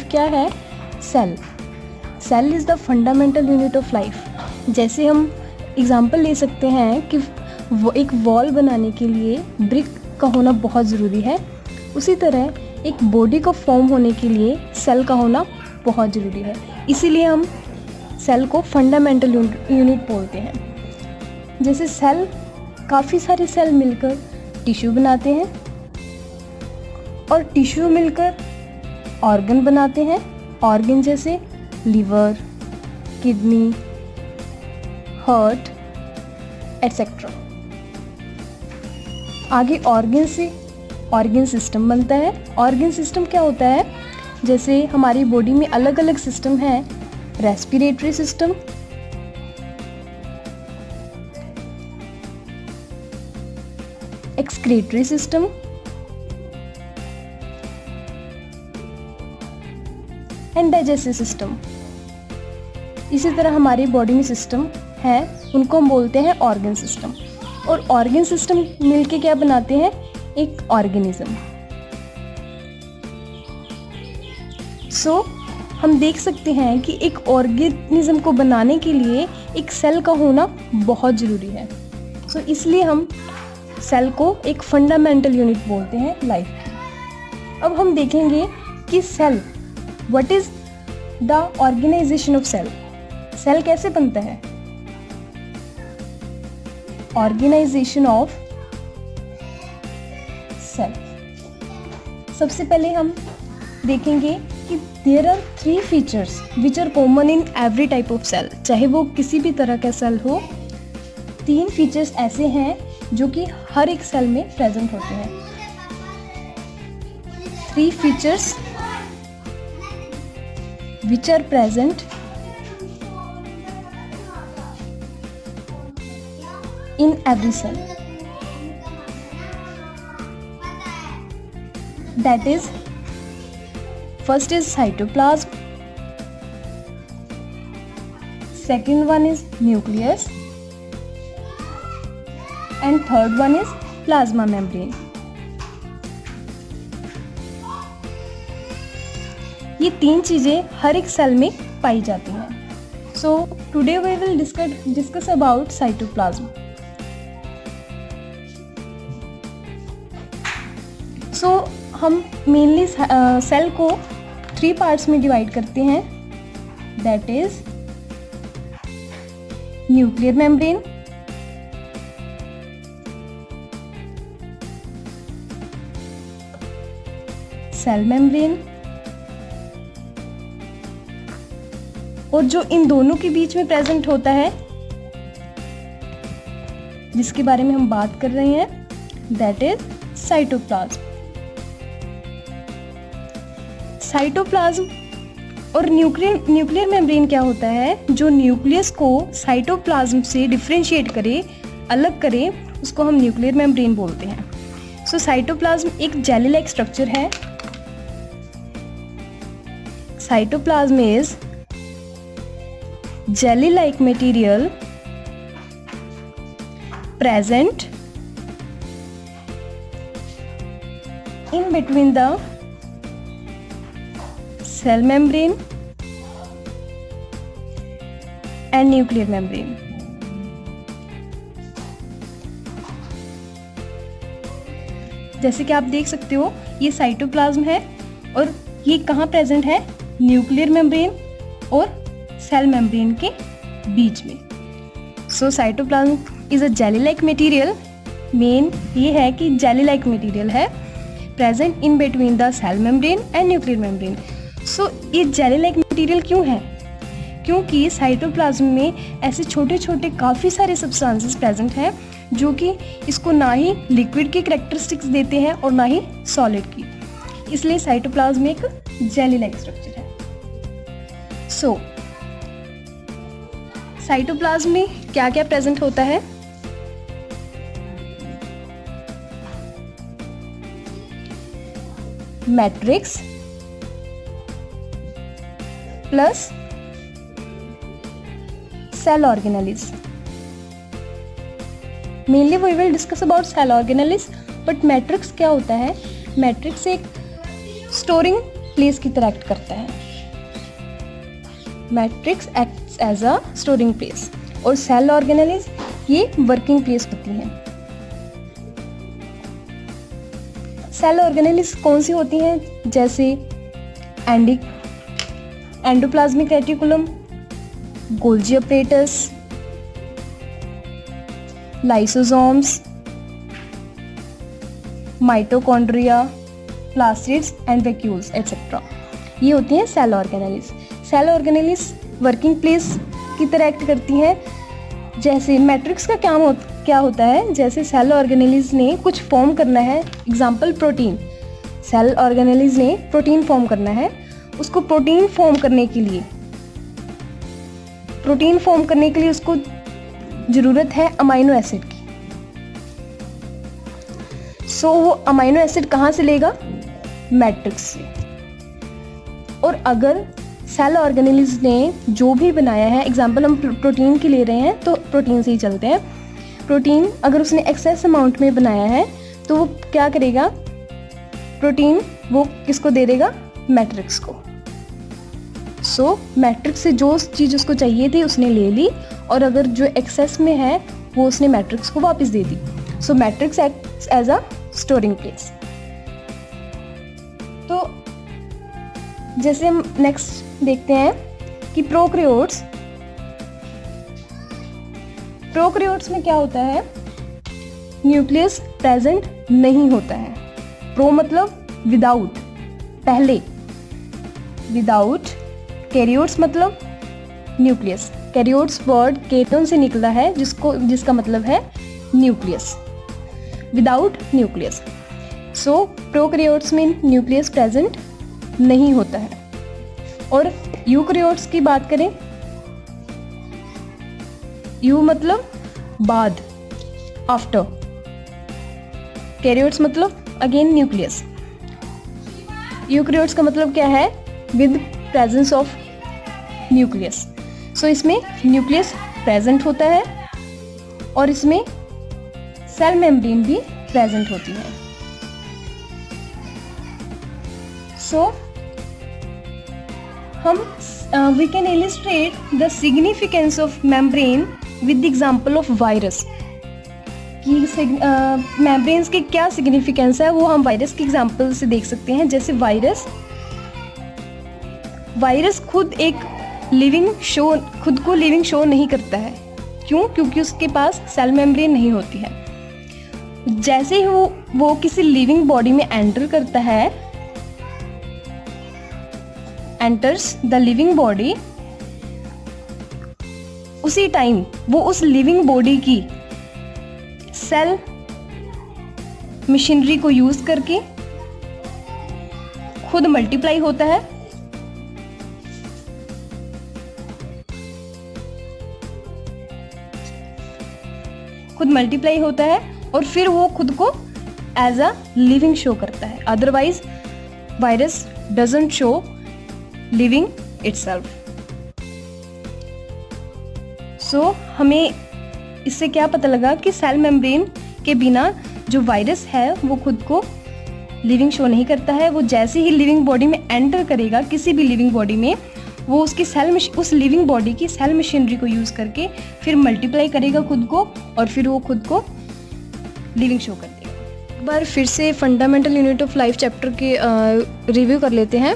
क्या है? Cell. Cell is the fundamental unit of life. जैसे हम एग्जांपल ले सकते हैं कि वो एक वॉल बनाने के लिए ब्रिक का होना बहुत ज़रूरी है, उसी तरह एक बॉडी को फॉर्म होने के लिए सेल का होना बहुत ज़रूरी है। इसीलिए हम सेल को फंडामेंटल यूनिट बोलते हैं। जैसे सेल, काफ़ी सारे सेल मिलकर टिश्यू बनाते हैं और टिश्यू मिलकर ऑर्गन बनाते हैं। ऑर्गन जैसे लिवर, किडनी, हार्ट एटसेट्रा। आगे ऑर्गन से ऑर्गन सिस्टम बनता है। ऑर्गन सिस्टम क्या होता है? जैसे हमारी बॉडी में अलग अलग सिस्टम हैं, respiratory system, excretory system, and digestive system. इसी तरह हमारी बॉडी में सिस्टम है, उनको हम बोलते हैं ऑर्गन सिस्टम। और ऑर्गन सिस्टम मिलके क्या बनाते हैं? एक ऑर्गेनिज्म। सो हम देख सकते हैं कि एक ऑर्गेनिज्म को बनाने के लिए एक सेल का होना बहुत ज़रूरी है। सो इसलिए हम सेल को एक फंडामेंटल यूनिट बोलते हैं लाइफ की। अब हम देखेंगे कि cell, what is the organization of cell. सेल कैसे बनता है? Organization of cell. सबसे पहले हम देखेंगे कि there are 3 features which are common in every type of cell. चाहे वो किसी भी तरह का सेल हो, 3 फीचर्स ऐसे हैं जो कि हर एक सेल में प्रेजेंट होते हैं। 3 features which are present in every cell. That is, first is cytoplasm, second one is nucleus, and third one is plasma membrane. ये 3 चीज़ें हर एक सेल में पाई जाती हैं। So today we will discuss about cytoplasm. So हम mainly cell को 3 parts में डिवाइड करते हैं। That is nuclear membrane, cell membrane, और जो इन दोनों के बीच में प्रेजेंट होता है, जिसके बारे में हम बात कर रहे हैं, दैट इज साइटोप्लाज्म। साइटोप्लाज्म और न्यूक्लियर मेम्ब्रेन क्या होता है? जो न्यूक्लियस को साइटोप्लाज्म से डिफरेंशिएट करे, अलग करे, उसको हम न्यूक्लियर मेम्ब्रेन बोलते हैं। सो साइटोप्लाज्म एक जेली लाइक स्ट्रक्चर है। Cytoplasm is jelly like material present in between the cell membrane and nuclear membrane. जैसे कि आप देख सकते हो, ये साइटोप्लाज्म है और ये कहाँ प्रेजेंट है? न्यूक्लियर मेम्ब्रेन और सेल मेम्ब्रेन के बीच में। So cytoplasm is a jelly like material. Main ये है कि जेली लाइक मटेरियल है, present in between the cell membrane and nuclear membrane. So ये जेली लाइक मटेरियल क्यों है? क्योंकि साइटोप्लाज्म में ऐसे छोटे छोटे काफ़ी सारे सब्सटेंसेस प्रेजेंट हैं जो कि इसको ना ही लिक्विड की कैरेक्टरिस्टिक्स देते हैं और ना ही सॉलिड की। इसलिए साइटोप्लाज्म एक जेली लाइक स्ट्रक्चर है। सो साइटोप्लाज्म में क्या क्या प्रेजेंट होता है? Matrix plus cell organelles. Mainly we will discuss about cell organelles, but matrix क्या होता है? मैट्रिक्स एक स्टोरिंग प्लेस की तरह एक्ट करता है। Matrix acts as a storing place और सेल ऑर्गेनेलिज ये वर्किंग प्लेस होती हैं। सेल ऑर्गेनेलिज कौन सी होती हैं? जैसे endoplasmic reticulum, Golgi apparatus, lysosomes, mitochondria, plastids and vacuoles etcetera, ये होती हैं cell organelles. Cell organelles working place की तरह एक्ट करती हैं। जैसे मैट्रिक्स का क्या होता है? जैसे सेल ऑर्गेनेलिज ने कुछ फॉर्म करना है, एग्जाम्पल प्रोटीन। सेल ऑर्गेनेलिज ने प्रोटीन फॉर्म करना है, उसको प्रोटीन फॉर्म करने के लिए उसको ज़रूरत है अमाइनो एसिड की। सो वो अमाइनो एसिड कहाँ से लेगा? मैट्रिक्स से। और अगर सेल ऑर्गेनेलिज ने जो भी बनाया है, एग्जाम्पल हम प्रोटीन की ले रहे हैं तो प्रोटीन से ही चलते हैं। प्रोटीन अगर उसने एक्सेस अमाउंट में बनाया है तो वो क्या करेगा? प्रोटीन वो किसको दे देगा? मैट्रिक्स को। सो मैट्रिक्स से जो चीज़ उसको चाहिए थी उसने ले ली, और अगर जो एक्सेस में है वो उसने मैट्रिक्स को वापस दे दी। So matrix acts as a storing place. तो जैसे हम नेक्स्ट देखते हैं कि प्रोकैरियोट्स में क्या होता है? न्यूक्लियस प्रेजेंट नहीं होता है। प्रो मतलब विदाउट, पहले, विदाउट। कैरियोट्स मतलब न्यूक्लियस। कैरियोट्स वर्ड केटोन से निकला है जिसका मतलब है न्यूक्लियस, विदाउट न्यूक्लियस। सो प्रोकैरियोट्स में न्यूक्लियस प्रेजेंट नहीं होता है। और यूकैरियोट्स की बात करें, यू मतलब बाद, आफ्टर। कैरियोट्स मतलब अगेन न्यूक्लियस। यूकैरियोट्स का मतलब क्या है? With presence of nucleus. So इसमें न्यूक्लियस प्रेजेंट होता है और इसमें सेल मेम्ब्रेन भी प्रेजेंट होती है। सो we can illustrate the significance of membrane with the example of virus। कि membranes के क्या significance है वो हम वायरस के एग्जाम्पल से देख सकते हैं। जैसे वायरस खुद को लिविंग शो नहीं करता है। क्यों? क्योंकि उसके पास सेल मेम्ब्रेन नहीं होती है। जैसे ही वो किसी लिविंग बॉडी में एंटर करता है, एंटर्स द लिविंग बॉडी, उसी टाइम वो उस लिविंग बॉडी की सेल मशीनरी को यूज करके खुद मल्टीप्लाई होता है। और फिर वो खुद को एज अ लिविंग शो करता है। Otherwise virus doesn't show living itself. So हमें इससे क्या पता लगा कि सेल मेम्ब्रेन के बिना जो वायरस है वो खुद को लिविंग शो नहीं करता है। वो जैसे ही लिविंग बॉडी में एंटर करेगा, किसी भी लिविंग बॉडी में, वो उस लिविंग बॉडी की सेल मशीनरी को यूज करके फिर मल्टीप्लाई करेगा खुद को, और फिर वो खुद को लिविंग शो कर देगा। एक बार फिर से fundamental unit of life chapter के रिव्यू कर लेते हैं।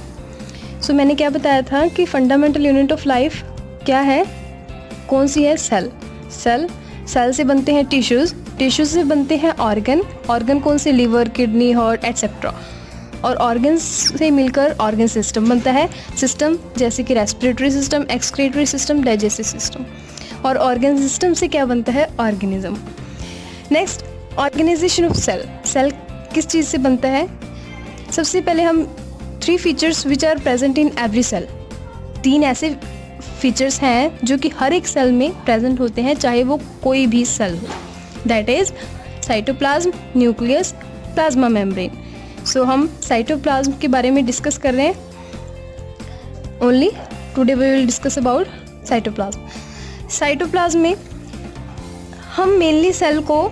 सो मैंने क्या बताया था कि फंडामेंटल यूनिट ऑफ लाइफ क्या है, कौन सी है? सेल से बनते हैं टिश्यूज़ से बनते हैं ऑर्गन कौन से? Liver, kidney, heart etcetera. और ऑर्गन्स से मिलकर ऑर्गन सिस्टम बनता है। सिस्टम जैसे कि respiratory system, excretory system, digestive system. और ऑर्गन सिस्टम से क्या बनता है? Organism. Next, organization of cell किस चीज़ से बनता है? सबसे पहले हम 3 features which are present in every cell, 3 ऐसे फीचर्स हैं जो कि हर एक सेल में प्रेजेंट होते हैं, चाहे वो कोई भी सेल हो। That is cytoplasm, nucleus, plasma membrane. So हम साइटोप्लाज्म के बारे में डिस्कस कर रहे हैं। Only today we will discuss about cytoplasm में हम मेनली सेल को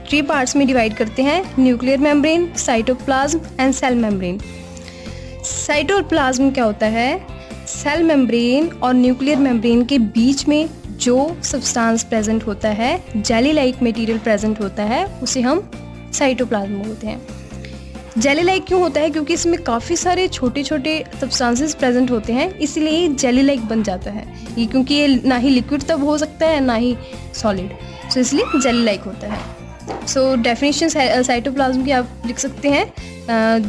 3 पार्ट्स में डिवाइड करते हैं: nuclear membrane, cytoplasm and cell membrane. Cytoplasm क्या होता है? सेल मेम्ब्रेन और न्यूक्लियर मेम्ब्रेन के बीच में जो सब्सटेंस प्रेजेंट होता है, जेली लाइक मटेरियल प्रेजेंट होता है, उसे हम साइटोप्लाज्म बोलते हैं। जेली लाइक क्यों होता है? क्योंकि इसमें काफ़ी सारे छोटे छोटे सब्सटेंसेस प्रेजेंट होते हैं, इसलिए ये जेली लाइक बन जाता है। ये क्योंकि ये ना ही लिक्विड तब हो सकता है ना ही सॉलिड, सो इसलिए जेली लाइक होता है। सो डेफिनेशन साइटोप्लाज्म की आप लिख सकते हैं,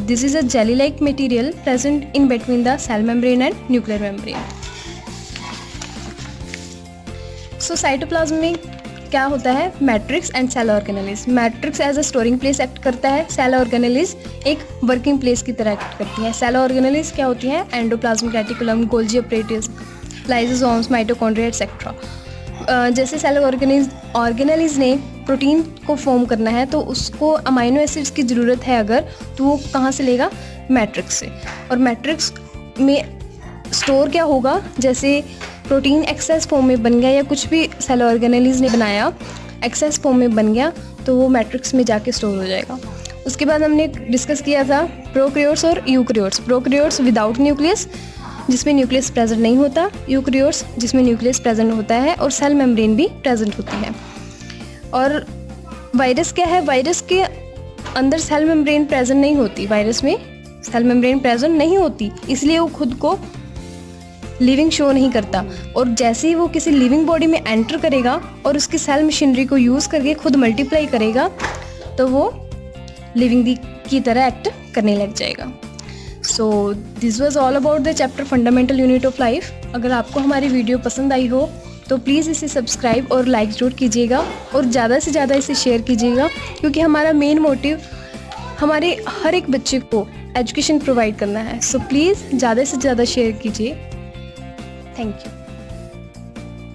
this is a jelly like material present in between the cell membrane and nuclear membrane. So cytoplasm में क्या होता है? Matrix and cell organelles. Matrix as a storing place act करता है, सेल ऑर्गेनेलिज एक वर्किंग प्लेस की तरह act करती है। सेल ऑर्गेनेलिज क्या होती हैं? Endoplasmic reticulum, Golgi apparatus, lysosomes, mitochondria etcetera. जैसे सेल ऑर्गेनेलिज ने प्रोटीन को फॉर्म करना है तो उसको अमाइनो एसिड्स की ज़रूरत है अगर, तो वो कहाँ से लेगा? मैट्रिक्स से। और मैट्रिक्स में स्टोर क्या होगा? जैसे प्रोटीन एक्सेस फॉर्म में बन गया या कुछ भी सेल ऑर्गेनेलिज ने बनाया एक्सेस फॉर्म में बन गया तो वो मैट्रिक्स में जाके स्टोर हो जाएगा। उसके बाद हमने डिस्कस किया था प्रोकैरियोट्स और यूकैरियोट्स। प्रोकैरियोट्स विदाउट न्यूक्लियस, जिसमें न्यूक्लियस प्रेजेंट नहीं होता, यूकैरियोट्स जिसमें न्यूक्लियस प्रेजेंट होता है और सेल मेम्ब्रेन भी प्रेजेंट होती है। और वायरस क्या है? वायरस के अंदर सेल मेम्ब्रेन प्रेजेंट नहीं होती, वायरस में सेल मेम्ब्रेन प्रेजेंट नहीं होती, इसलिए वो खुद को लिविंग शो नहीं करता। और जैसे ही वो किसी लिविंग बॉडी में एंटर करेगा और उसकी सेल मशीनरी को यूज़ करके खुद मल्टीप्लाई करेगा तो वो लिविंग की तरह एक्ट करने लग जाएगा। So this was all about the chapter fundamental unit of life. अगर आपको हमारी वीडियो पसंद आई हो तो प्लीज़ इसे सब्सक्राइब और लाइक जरूर कीजिएगा और ज़्यादा से ज़्यादा इसे शेयर कीजिएगा, क्योंकि हमारा मेन मोटिव हमारे हर एक बच्चे को एजुकेशन प्रोवाइड करना है। सो प्लीज़ ज़्यादा से ज़्यादा शेयर कीजिए। Thank you.